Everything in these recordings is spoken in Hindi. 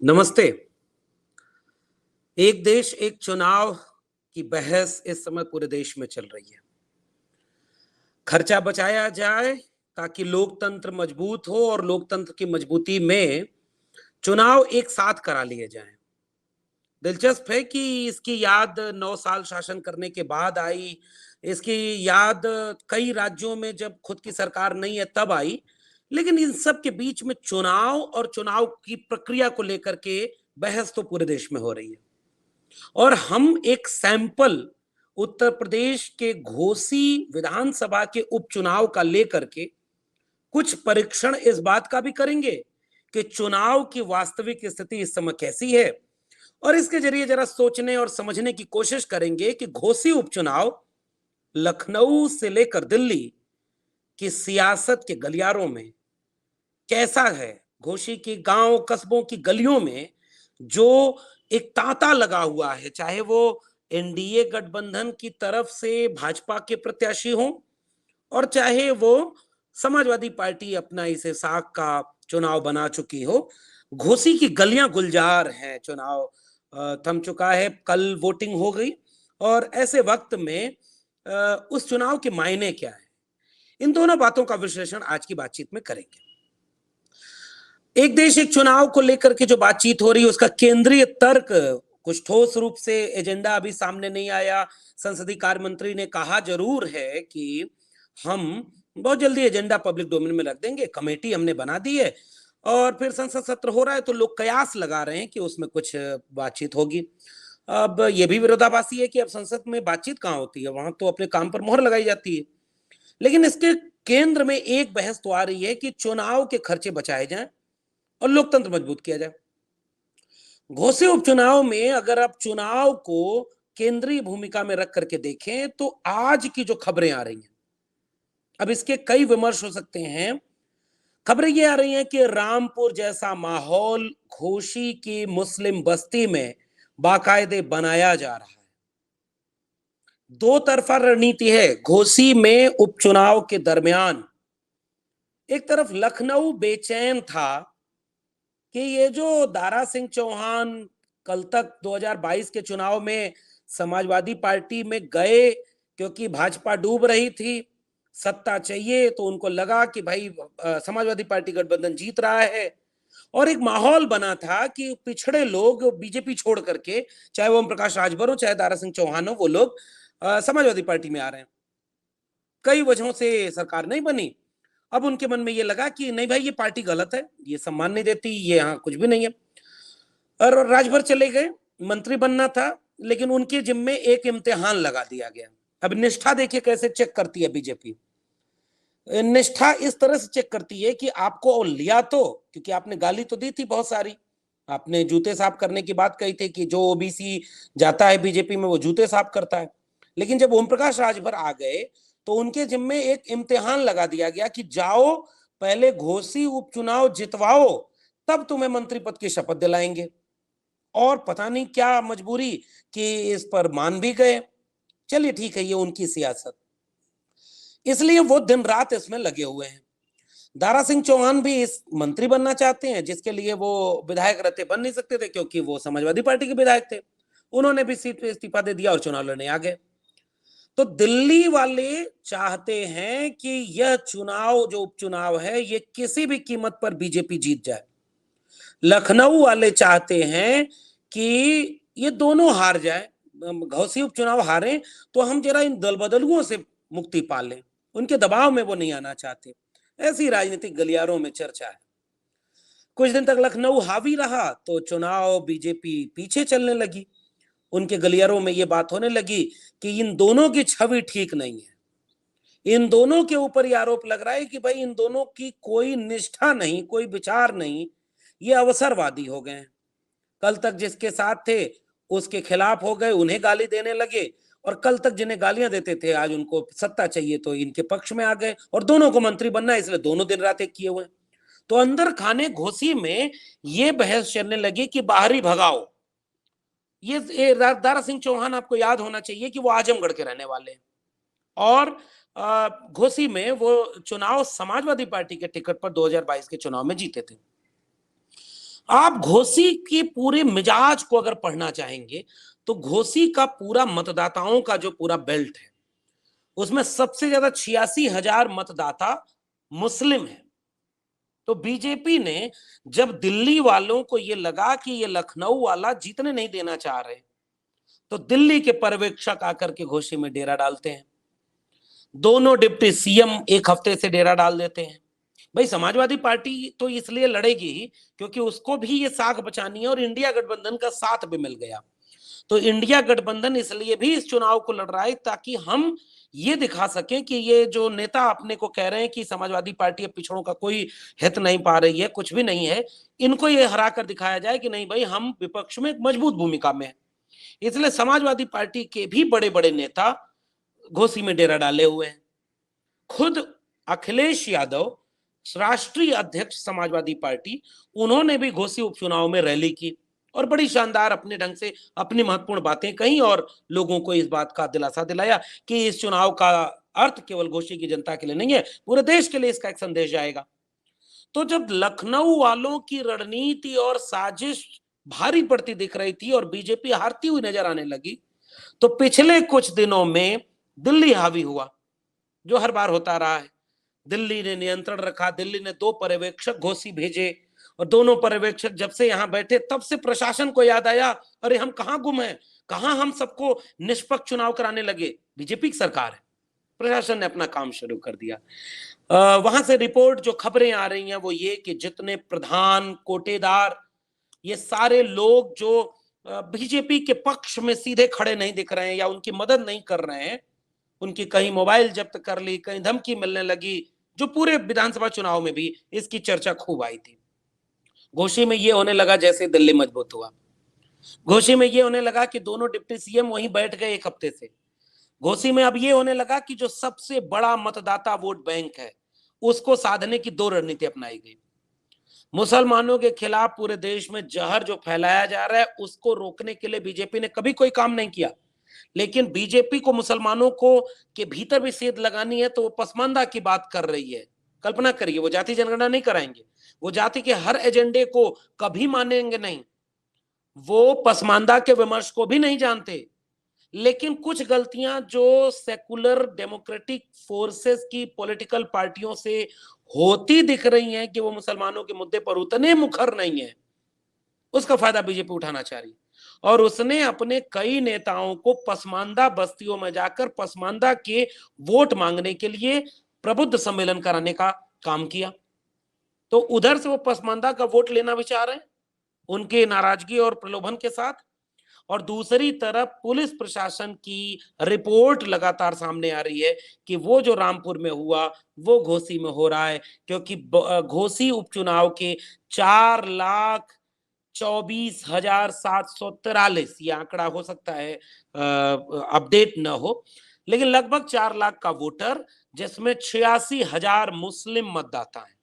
नमस्ते। एक देश एक चुनाव की बहस इस समय पूरे देश में चल रही है। खर्चा बचाया जाए ताकि लोकतंत्र मजबूत हो और लोकतंत्र की मजबूती में चुनाव एक साथ करा लिए जाएं। दिलचस्प है कि इसकी याद 9 साल शासन करने के बाद आई। इसकी याद कई राज्यों में जब खुद की सरकार नहीं है तब आई। लेकिन इन सब के बीच में चुनाव और चुनाव की प्रक्रिया को लेकर के बहस तो पूरे देश में हो रही है। और हम एक सैंपल उत्तर प्रदेश के घोसी विधानसभा के उपचुनाव का लेकर के कुछ परीक्षण इस बात का भी करेंगे कि चुनाव की वास्तविक स्थिति इस समय कैसी है, और इसके जरिए जरा सोचने और समझने की कोशिश करेंगे कि घोसी उपचुनाव लखनऊ से लेकर दिल्ली की सियासत के गलियारों में कैसा है। घोसी की गांव कस्बों की गलियों में जो एक तांता लगा हुआ है, चाहे वो एनडीए गठबंधन की तरफ से भाजपा के प्रत्याशी हों और चाहे वो समाजवादी पार्टी अपना इसे साख का चुनाव बना चुकी हो। घोसी की गलियां गुलजार हैं। चुनाव थम चुका है, कल वोटिंग हो गई और ऐसे वक्त में उस चुनाव के मायने क्या है, इन दोनों बातों का विश्लेषण आज की बातचीत में करेंगे। एक देश एक चुनाव को लेकर के जो बातचीत हो रही है उसका केंद्रीय तर्क कुछ ठोस रूप से एजेंडा अभी सामने नहीं आया। संसदीय कार्य मंत्री ने कहा जरूर है कि हम बहुत जल्दी एजेंडा पब्लिक डोमेन में रख देंगे, कमेटी हमने बना दी है और फिर संसद सत्र हो रहा है तो लोग कयास लगा रहे हैं कि उसमें कुछ बातचीत होगी। अब यह भी विरोधाभासी है कि अब संसद में बातचीत कहाँ होती है, वहां तो अपने काम पर मोहर लगाई जाती है। लेकिन इसके केंद्र में एक बहस तो आ रही है कि चुनाव के खर्चे बचाए जाएं और लोकतंत्र मजबूत किया जाए। घोसी उपचुनाव में अगर आप चुनाव को केंद्रीय भूमिका में रख करके देखें तो आज की जो खबरें आ रही हैं, अब इसके कई विमर्श हो सकते हैं। खबरें ये आ रही हैं कि रामपुर जैसा माहौल घोसी की मुस्लिम बस्ती में बाकायदे बनाया जा रहा है। दो तरफा रणनीति है घोसी में उपचुनाव के दरमियान। एक तरफ लखनऊ बेचैन था कि ये जो दारा सिंह चौहान कल तक 2022 के चुनाव में समाजवादी पार्टी में गए क्योंकि भाजपा डूब रही थी, सत्ता चाहिए, तो उनको लगा कि भाई समाजवादी पार्टी गठबंधन जीत रहा है और एक माहौल बना था कि पिछड़े लोग बीजेपी छोड़ करके, चाहे वो ओम प्रकाश राजभर हो चाहे दारा सिंह चौहान हो, वो लोग समाजवादी पार्टी में आ रहे हैं। कई वजहों से सरकार नहीं बनी। अब उनके मन में ये लगा कि नहीं भाई, ये पार्टी गलत है, ये सम्मान नहीं देती, ये यहाँ कुछ भी नहीं है, और राजभर चले गए। मंत्री बनना था लेकिन उनके जिम्मे एक इम्तिहान लगा दिया गया। अब निष्ठा देखिए कैसे चेक करती है बीजेपी। निष्ठा इस तरह से चेक करती है कि आपको लिया तो, क्योंकि आपने गाली तो दी थी बहुत सारी, आपने जूते साफ करने की बात कही थी कि जो ओबीसी जाता है बीजेपी में वो जूते साफ करता है। लेकिन जब ओम प्रकाश राजभर आ गए तो उनके जिम्मे एक इम्तिहान लगा दिया गया कि जाओ पहले घोसी उपचुनाव जितवाओ, तब तुम्हें मंत्री पद की शपथ दिलाएंगे। और पता नहीं क्या मजबूरी कि इस पर मान भी गए। चलिए ठीक है, ये उनकी सियासत, इसलिए वो दिन रात इसमें लगे हुए हैं। दारा सिंह चौहान भी इस मंत्री बनना चाहते हैं जिसके लिए वो विधायक रहते बन नहीं सकते थे क्योंकि वो समाजवादी पार्टी के विधायक थे। उन्होंने भी सीट पे इस्तीफा दे दिया और चुनाव लड़ने आ गए। तो दिल्ली वाले चाहते हैं कि यह चुनाव जो उपचुनाव है ये किसी भी कीमत पर बीजेपी जीत जाए। लखनऊ वाले चाहते हैं कि ये दोनों हार जाए, घोसी उपचुनाव हारे तो हम जरा इन दल बदलुओं से मुक्ति पा लें। उनके दबाव में वो नहीं आना चाहते। ऐसी राजनीतिक गलियारों में चर्चा है। कुछ दिन तक लखनऊ हावी रहा तो चुनाव बीजेपी पीछे चलने लगी। उनके गलियारों में ये बात होने लगी कि इन दोनों की छवि ठीक नहीं है। इन दोनों के ऊपर ये आरोप लग रहा है कि भाई इन दोनों की कोई निष्ठा नहीं, कोई विचार नहीं, ये अवसरवादी हो गए हैं। कल तक जिसके साथ थे उसके खिलाफ हो गए, उन्हें गाली देने लगे, और कल तक जिन्हें गालियां देते थे आज उनको सत्ता चाहिए तो इनके पक्ष में आ गए, और दोनों को मंत्री बनना है इसलिए दोनों दिन रात एक किए हुए। तो अंदर खाने घोसी में ये बहस चलने लगी कि बाहरी भगाओ। ये दारा सिंह चौहान, आपको याद होना चाहिए कि वो आजमगढ़ के रहने वाले हैं और घोसी में वो चुनाव समाजवादी पार्टी के टिकट पर 2022 के चुनाव में जीते थे। आप घोसी के पूरे मिजाज को अगर पढ़ना चाहेंगे तो घोसी का पूरा मतदाताओं का जो पूरा बेल्ट है उसमें सबसे ज्यादा 86,000 मतदाता मुस्लिम है। तो बीजेपी ने जब दिल्ली वालों को ये लगा कि ये लखनऊ वाला जीतने नहीं देना चाह रहे, तो दिल्ली के पर्यवेक्षक आकर के घोसी में डेरा डालते हैं। दोनों डिप्टी सीएम एक हफ्ते से डेरा डाल देते हैं। भाई समाजवादी पार्टी तो इसलिए लड़ेगी क्योंकि उसको भी ये साख बचानी है और इंडिया गठबंधन का साथ भी मिल गया। तो इंडिया गठबंधन इसलिए भी इस चुनाव को लड़ रहा है ताकि हम ये दिखा सकें कि ये जो नेता अपने को कह रहे हैं कि समाजवादी पार्टी पिछड़ों का कोई हित नहीं पा रही है, कुछ भी नहीं है, इनको ये हरा कर दिखाया जाए कि नहीं भाई हम विपक्ष में एक मजबूत भूमिका में है। इसलिए समाजवादी पार्टी के भी बड़े बड़े नेता घोसी में डेरा डाले हुए हैं। खुद अखिलेश यादव राष्ट्रीय अध्यक्ष समाजवादी पार्टी, उन्होंने भी घोसी उपचुनाव में रैली की और बड़ी शानदार अपने ढंग से अपनी महत्वपूर्ण बातें कही और लोगों को इस बात का दिलासा दिलाया कि इस चुनाव का अर्थ केवल घोसी की जनता के लिए नहीं है, पूरे देश के लिए इसका एक संदेश जाएगा। तो जब लखनऊ वालों की रणनीति और साजिश भारी पड़ती दिख रही थी और बीजेपी हारती हुई नजर आने लगी, तो पिछले कुछ दिनों में दिल्ली हावी हुआ, जो हर बार होता रहा है। दिल्ली ने नियंत्रण रखा, दिल्ली ने 2 पर्यवेक्षक घोसी भेजे और दोनों पर्यवेक्षक जब से यहां बैठे तब से प्रशासन को याद आया, अरे हम कहां गुम हैं, कहां हम सबको निष्पक्ष चुनाव कराने लगे, बीजेपी की सरकार है। प्रशासन ने अपना काम शुरू कर दिया। वहां से रिपोर्ट जो खबरें आ रही हैं वो ये कि जितने प्रधान कोटेदार ये सारे लोग जो बीजेपी के पक्ष में सीधे खड़े नहीं दिख रहे हैं या उनकी मदद नहीं कर रहे हैं, उनकी कहीं मोबाइल जब्त कर ली, कहीं धमकी मिलने लगी, जो पूरे विधानसभा चुनाव में भी इसकी चर्चा खूब आई थी। घोसी में ये होने लगा जैसे दिल्ली मजबूत हुआ, घोसी में ये होने लगा कि दोनों डिप्टी सीएम वहीं बैठ गए एक हफ्ते से। घोसी में अब ये होने लगा कि जो सबसे बड़ा मतदाता वोट बैंक है उसको साधने की 2 रणनीति अपनाई गई। मुसलमानों के खिलाफ पूरे देश में जहर जो फैलाया जा रहा है उसको रोकने के लिए बीजेपी ने कभी कोई काम नहीं किया, लेकिन बीजेपी को मुसलमानों को के भीतर भी सेध लगानी है तो वो पसमानदा की बात कर रही है। कल्पना करिए, वो जाति जनगणना नहीं कराएंगे, वो जाति के हर एजेंडे को कभी मानेंगे नहीं, वो पसमानदा के विमर्श को भी नहीं जानते, लेकिन कुछ गलतियां जो सेकुलर डेमोक्रेटिक फोर्सेस की पॉलिटिकल पार्टियों से होती दिख रही हैं कि वो मुसलमानों के मुद्दे पर उतने मुखर नहीं है, उसका फायदा बीजेपी उठाना चाह रही और उसने अपने कई नेताओं को पसमानदा बस्तियों में जाकर पसमानदा के वोट मांगने के लिए प्रबुद्ध सम्मेलन कराने का काम किया। तो उधर से वो पसमानदा का वोट लेना भी चाह रहे हैं उनके नाराजगी और प्रलोभन के साथ, और दूसरी तरफ पुलिस प्रशासन की रिपोर्ट लगातार सामने आ रही है कि वो जो रामपुर में हुआ वो घोसी में हो रहा है, क्योंकि घोसी उपचुनाव के 4,24,743, ये आंकड़ा हो सकता है अपडेट न हो, लेकिन लगभग 4 लाख का वोटर, जिसमें 86,000 मुस्लिम मतदाता हैं।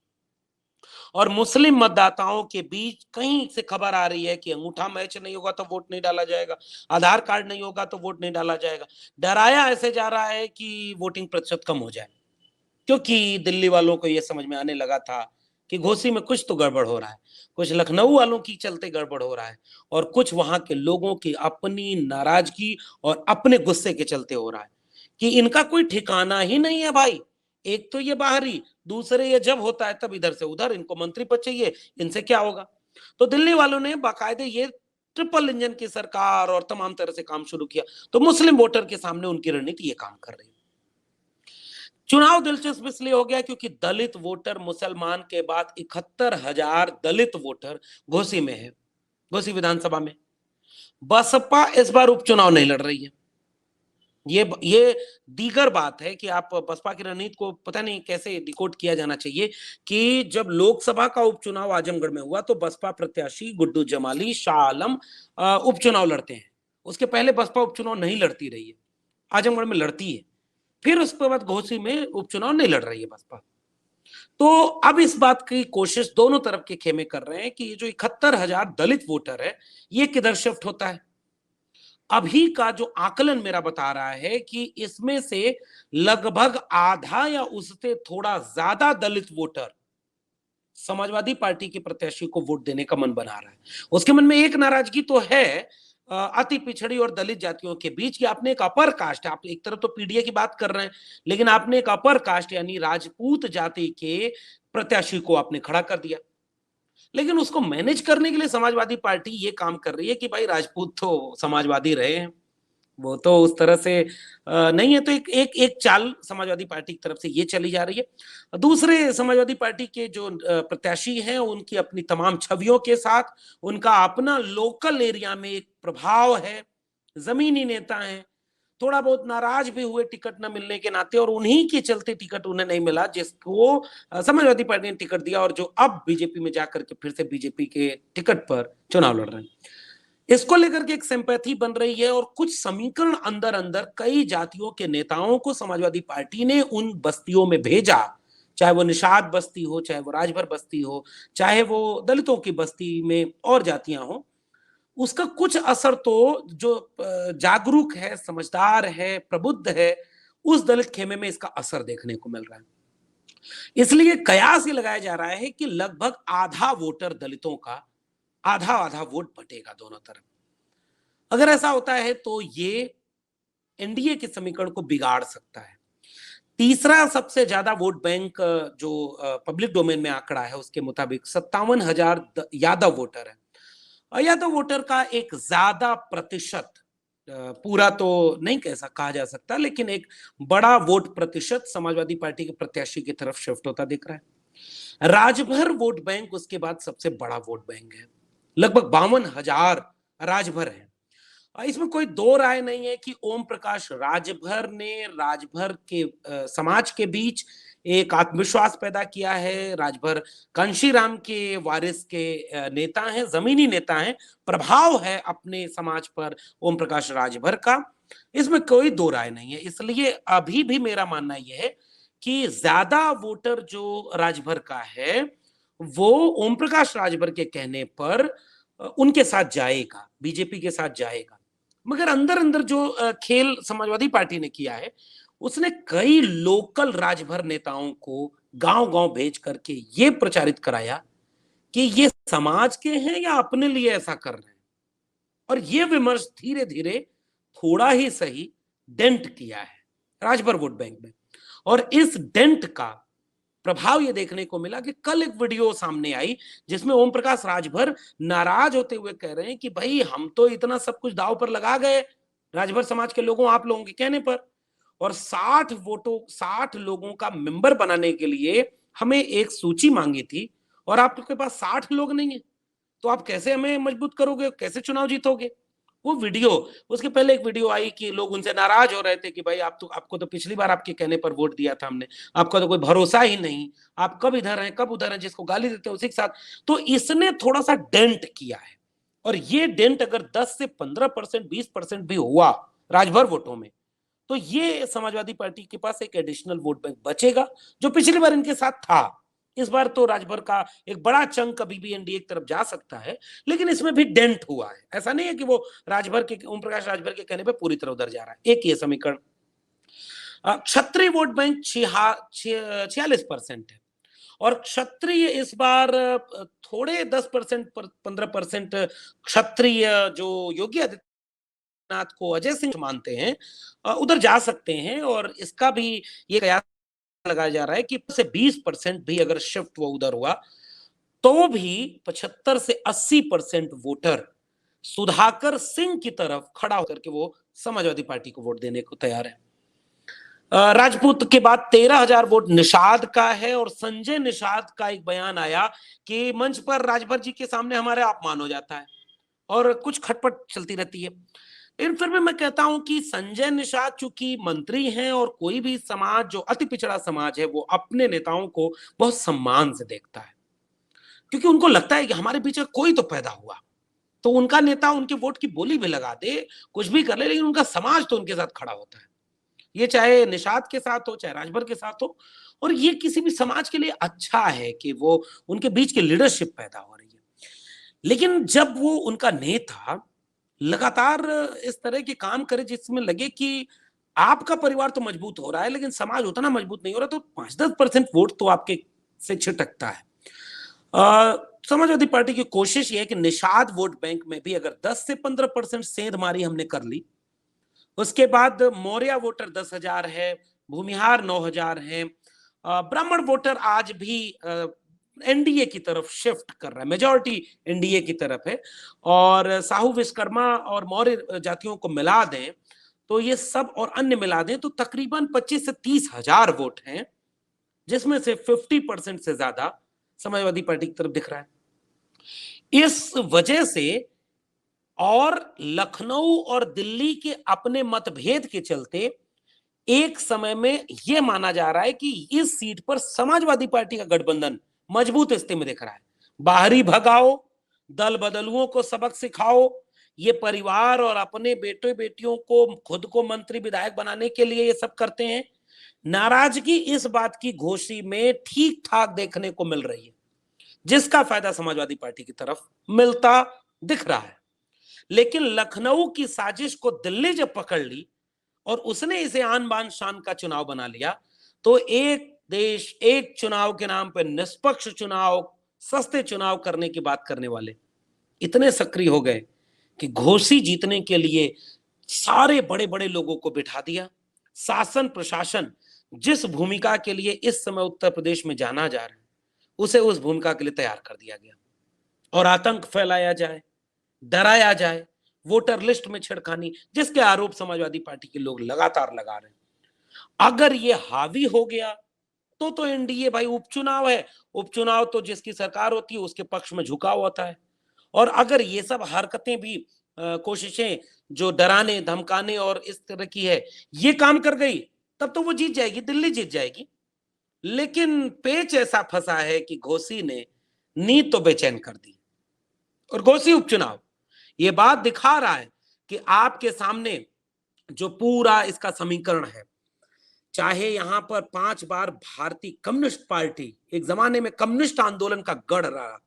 और मुस्लिम मतदाताओं के बीच कहीं से खबर आ रही है कि अंगूठा मैच नहीं होगा तो वोट नहीं डाला जाएगा, आधार कार्ड नहीं होगा तो वोट नहीं डाला जाएगा। डराया ऐसे जा रहा है कि वोटिंग प्रतिशत कम हो जाए, क्योंकि दिल्ली वालों को यह समझ में आने लगा था कि घोसी में कुछ तो गड़बड़ हो रहा है, कुछ लखनऊ वालों की चलते गड़बड़ हो रहा है और कुछ वहां के लोगों की अपनी नाराजगी और अपने गुस्से के चलते हो रहा है कि इनका कोई ठिकाना ही नहीं है भाई। एक तो ये बाहरी, दूसरे ये जब होता है तब इधर से उधर, इनको मंत्री पद चाहिए, इनसे क्या होगा। तो दिल्ली वालों ने बाकायदे ये ट्रिपल इंजन की सरकार और तमाम तरह से काम शुरू किया। तो मुस्लिम वोटर के सामने उनकी रणनीति ये काम कर रही है। चुनाव दिलचस्प इसलिए हो गया क्योंकि दलित वोटर मुसलमान के बाद 71,000 दलित वोटर घोसी में है, घोसी विधानसभा में। बसपा इस बार उपचुनाव नहीं लड़ रही है। ये दीगर बात है कि आप बसपा की रणनीति को पता नहीं कैसे डिकोड किया जाना चाहिए कि जब लोकसभा का उपचुनाव आजमगढ़ में हुआ तो बसपा प्रत्याशी गुड्डू जमाली, शाह आलम उपचुनाव लड़ते हैं। उसके पहले बसपा उपचुनाव नहीं लड़ती रही है, आजमगढ़ में लड़ती है, फिर उसके बाद घोसी में उपचुनाव नहीं लड़ रही है बसपा। तो अब इस बात की कोशिश दोनों तरफ के खेमे कर रहे हैं कि ये जो 71,000 दलित वोटर है ये किधर शिफ्ट होता है। अभी का जो आकलन मेरा बता रहा है कि इसमें से लगभग आधा या उससे थोड़ा ज्यादा दलित वोटर समाजवादी पार्टी के प्रत्याशी को वोट देने का मन बना रहा है। उसके मन में एक नाराजगी तो है अति पिछड़ी और दलित जातियों के बीच कि आपने एक अपर कास्ट, आप एक तरफ तो पीडीए की बात कर रहे हैं, लेकिन आपने एक अपर कास्ट यानी राजपूत जाति के प्रत्याशी को आपने खड़ा कर दिया। लेकिन उसको मैनेज करने के लिए समाजवादी पार्टी ये काम कर रही है कि भाई राजपूत तो समाजवादी रहे हैं, वो तो उस तरह से नहीं है, तो एक एक एक चाल समाजवादी पार्टी की तरफ से ये चली जा रही है। दूसरे समाजवादी पार्टी के जो प्रत्याशी हैं उनकी अपनी तमाम छवियों के साथ उनका अपना लोकल एरिया में एक प्रभाव है, जमीनी नेता हैं, थोड़ा बहुत नाराज भी हुए टिकट न मिलने के नाते, और उन्हीं के चलते टिकट उन्हें नहीं मिला जिसको समाजवादी पार्टी ने टिकट दिया और जो अब बीजेपी में जाकर के फिर से बीजेपी के टिकट पर चुनाव लड़ रहे हैं। इसको लेकर के एक सिंपैथी बन रही है और कुछ समीकरण अंदर अंदर कई जातियों के नेताओं को समाजवादी पार्टी ने उन बस्तियों में भेजा, चाहे वो निषाद बस्ती हो, चाहे वो राजभर बस्ती हो, चाहे वो दलितों की बस्ती में और जातियां हो, उसका कुछ असर तो जो जागरूक है, समझदार है, प्रबुद्ध है, उस दलित खेमे में इसका असर देखने को मिल रहा है। इसलिए कयास ये लगाया जा रहा है कि लगभग आधा वोटर दलितों का आधा आधा वोट बटेगा दोनों तरफ। अगर ऐसा होता है तो ये एनडीए के समीकरण को बिगाड़ सकता है। तीसरा सबसे ज्यादा वोट बैंक जो पब्लिक डोमेन में आंकड़ा है उसके मुताबिक 57,000 यादव वोटर है। यादव वोटर का एक ज्यादा प्रतिशत, पूरा तो नहीं कैसा कहा जा सकता, लेकिन एक बड़ा वोट प्रतिशत समाजवादी पार्टी के प्रत्याशी की तरफ शिफ्ट होता दिख रहा है। राजभर वोट बैंक उसके बाद सबसे बड़ा वोट बैंक है, लगभग 52,000 राजभर है। इसमें कोई दो राय नहीं है कि ओम प्रकाश राजभर ने राजभर के समाज के बीच एक आत्मविश्वास पैदा किया है। राजभर कांशीराम के वारिस के नेता हैं, जमीनी नेता हैं, प्रभाव है अपने समाज पर ओम प्रकाश राजभर का, इसमें कोई दो राय नहीं है। इसलिए अभी भी मेरा मानना यह है कि ज्यादा वोटर जो राजभर का है वो ओम प्रकाश राजभर के कहने पर उनके साथ जाएगा, बीजेपी के साथ जाएगा। मगर अंदर अंदर जो खेल समाजवादी पार्टी ने किया है, उसने कई लोकल राजभर नेताओं को गांव गांव भेज करके ये प्रचारित कराया कि ये समाज के हैं या अपने लिए ऐसा कर रहे हैं, और ये विमर्श धीरे धीरे थोड़ा ही सही डेंट किया है राजभर वोट बैंक में। और इस डेंट का प्रभाव ये देखने को मिला कि कल एक वीडियो सामने आई जिसमें ओम प्रकाश राजभर नाराज होते हुए कह रहे हैं कि भाई हम तो इतना सब कुछ दांव पर लगा गए राजभर समाज के लोगों, आप लोगों के कहने पर, और 60 लोगों का मेंबर बनाने के लिए हमें एक सूची मांगी थी और आपके पास 60 लोग नहीं है, तो आप कैसे हमें मजबूत करोगे, कैसे चुनाव जीतोगे। वो वीडियो, उसके पहले एक वीडियो आई कि लोग उनसे नाराज हो रहे थे कि भाई आपको तो पिछली बार आपके कहने पर वोट दिया था हमने, आपका तो कोई भरोसा ही नहीं, आप कब इधर हैं कब उधर हैं, जिसको गाली देते हैं उसी के साथ। तो इसने थोड़ा सा डेंट किया है, और ये डेंट अगर 10 से 15%, 20% भी हुआ राजभर वोटों में, तो ये समाजवादी पार्टी के पास एक एडिशनल वोट बैंक बचेगा जो पिछली बार इनके साथ था। इस बार तो राजभर का एक बड़ा चंक अभी भी एनडीए की तरफ जा सकता है, लेकिन इसमें भी डेंट हुआ है। ऐसा नहीं है कि वो राजभर के ओम प्रकाश राजभर के कहने पे पूरी तरह उधर जा रहा है। एक ये समीकरण। क्षत्रिय वोट बैंक 46% है, और क्षत्रिय इस बार थोड़े 10% 15% क्षत्रिय जो योगी आदित्यनाथ को अजय सिंह मानते हैं उधर जा सकते हैं, और इसका भी ये कयास लगाया जा रहा है कि से 20% भी अगर शिफ्ट वो उधर हुआ तो भी 75 से 80% वोटर सुधाकर सिंह की तरफ खड़ा होकर के वो समाजवादी पार्टी को वोट देने को तैयार है। राजपूत के बाद 13,000 वोट निषाद का है, और संजय निषाद का एक बयान आया कि मंच पर राजभर जी के सामने हमारे अपमान हो जाता है और कुछ खटपट चलती रहती है। लेकिन फिर भी मैं कहता हूं कि संजय निषाद चूंकि मंत्री हैं, और कोई भी समाज जो अति पिछड़ा समाज है वो अपने नेताओं को बहुत सम्मान से देखता है, क्योंकि उनको लगता है कि हमारे पीछे कोई तो पैदा हुआ, तो उनका नेता उनके वोट की बोली भी लगा दे, कुछ भी कर ले, लेकिन उनका समाज तो उनके साथ खड़ा होता है। ये चाहे निषाद के साथ हो, चाहे राजभर के साथ हो, और ये किसी भी समाज के लिए अच्छा है कि वो उनके बीच की लीडरशिप पैदा हो रही है। लेकिन जब वो उनका नेता लगातार इस तरह के काम करे जिसमें लगे कि आपका परिवार तो मजबूत हो रहा है लेकिन समाज उतना मजबूत नहीं हो रहा, तो 5-10% वोट तो आपके से छिटकता है। समाजवादी पार्टी की कोशिश ये है कि निषाद वोट बैंक में भी अगर 10 से 15% सेंधमारी हमने कर ली, उसके बाद मौर्य वोटर 10,000 है, भूमिहार 9,000 है, ब्राह्मण वोटर आज भी एनडीए की तरफ शिफ्ट कर रहा है, मेजॉरिटी एनडीए की तरफ है, और साहू विश्वकर्मा और मौर्य जातियों को मिला दें तो ये सब और अन्य मिला दें तो तकरीबन 25 से 30,000 वोट हैं, जिसमें से 50% से ज्यादा समाजवादी पार्टी की तरफ दिख रहा है। इस वजह से और लखनऊ और दिल्ली के अपने मतभेद के चलते एक समय में यह माना जा रहा है कि इस सीट पर समाजवादी पार्टी का गठबंधन मजबूत स्थिति में दिख रहा है। बाहरी भगाओ, दल बदलुओं को सबक सिखाओ, ये परिवार और अपने बेटे बेटियों को खुद को मंत्री विधायक बनाने के लिए ये सब करते हैं। नाराजगी इस बात की घोषी में ठीक ठाक देखने को मिल रही है, जिसका फायदा समाजवादी पार्टी की तरफ मिलता दिख रहा है। लेकिन लखनऊ की साजिश को दिल्ली जब पकड़ ली और उसने इसे आन बान शान का चुनाव बना लिया, तो एक देश एक चुनाव के नाम पर निष्पक्ष चुनाव, सस्ते चुनाव करने की बात करने वाले इतने सक्रिय हो गए कि घोषी जीतने के लिए सारे बड़े बड़े लोगों को बिठा दिया। शासन प्रशासन जिस भूमिका के लिए इस समय उत्तर प्रदेश में जाना जा रहा है, उसे उस भूमिका के लिए तैयार कर दिया गया। और आतंक फैलाया जाए, डराया जाए, वोटर लिस्ट में छिड़खानी, जिसके आरोप समाजवादी पार्टी के लोग लगातार लगा रहे हैं। अगर ये हावी हो गया तो एनडीए भाई उपचुनाव है, उपचुनाव तो जिसकी सरकार होती है उसके पक्ष में झुकाव होता है। और अगर ये सब हरकतें भी कोशिशें जो डराने धमकाने और इस तरह की है, ये काम कर गई, तब तो वो जीत जाएगी, दिल्ली जीत जाएगी। लेकिन पेच ऐसा फंसा है कि घोसी ने नींद तो बेचैन कर दी। और घोसी उपचुनाव ये बात दिखा रहा है कि आपके सामने जो पूरा इसका समीकरण है, चाहे यहां पर 5 बार भारतीय कम्युनिस्ट पार्टी, एक जमाने में कम्युनिस्ट आंदोलन का गढ़ रहा,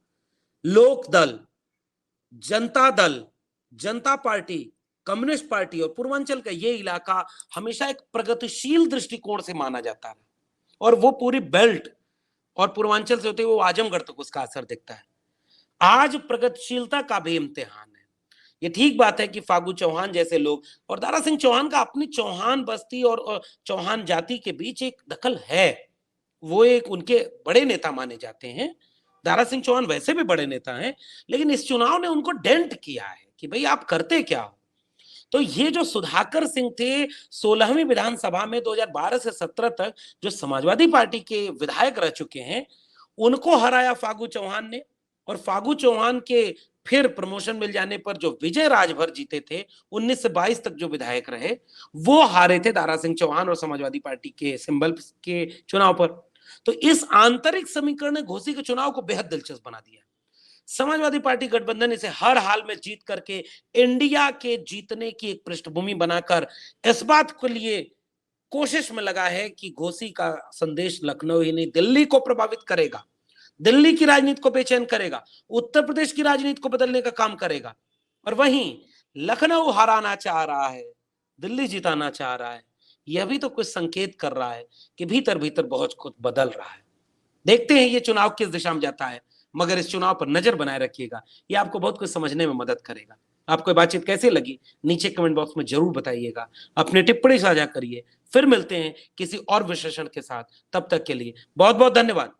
लोक दल, जनता दल, जनता पार्टी, कम्युनिस्ट पार्टी और पूर्वांचल का ये इलाका हमेशा एक प्रगतिशील दृष्टिकोण से माना जाता है, और वो पूरी बेल्ट और पूर्वांचल से होते हुए वो आजमगढ़ तक उसका असर दिखता है। आज प्रगतिशीलता का भी इम्तिहान है। ये ठीक बात है कि फागू चौहान जैसे लोग और दारा सिंह चौहान का अपनी चौहान बस्ती और चौहान जाति के बीच एक दखल है, वो एक उनके बड़े नेता माने जाते हैं। दारा सिंह चौहान वैसे भी बड़े नेता हैं, लेकिन इस चुनाव ने उनको डेंट किया है कि भाई आप करते क्या हो। तो ये जो सुधाकर सिंह थे 16वीं विधानसभा में 2012 से 17 तक जो समाजवादी पार्टी के विधायक रह चुके हैं, उनको हराया फागू चौहान ने। और फागू चौहान के फिर प्रमोशन मिल जाने पर जो विजय राजभर जीते थे 19 से 22 तक जो विधायक रहे, वो हारे थे दारा सिंह चौहान और समाजवादी पार्टी के सिंबल के चुनाव पर। तो इस आंतरिक समीकरण ने घोसी के चुनाव को बेहद दिलचस्प बना दिया। समाजवादी पार्टी गठबंधन इसे हर हाल में जीत करके इंडिया के जीतने की एक पृष्ठभूमि बनाकर इस बात के लिए कोशिश में लगा है कि घोसी का संदेश लखनऊ ही नहीं दिल्ली को प्रभावित करेगा, दिल्ली की राजनीति को बेचैन करेगा, उत्तर प्रदेश की राजनीति को बदलने का काम करेगा। और वहीं लखनऊ हराना चाह रहा है, दिल्ली जिताना चाह रहा है, यह भी तो कुछ संकेत कर रहा है कि भीतर भीतर बहुत कुछ बदल रहा है। देखते हैं ये चुनाव किस दिशा में जाता है, मगर इस चुनाव पर नजर बनाए रखिएगा, ये आपको बहुत कुछ समझने में मदद करेगा। आपको बातचीत कैसी लगी नीचे कमेंट बॉक्स में जरूर बताइएगा, अपनी टिप्पणी साझा करिए। फिर मिलते हैं किसी और विश्लेषण के साथ, तब तक के लिए बहुत बहुत धन्यवाद।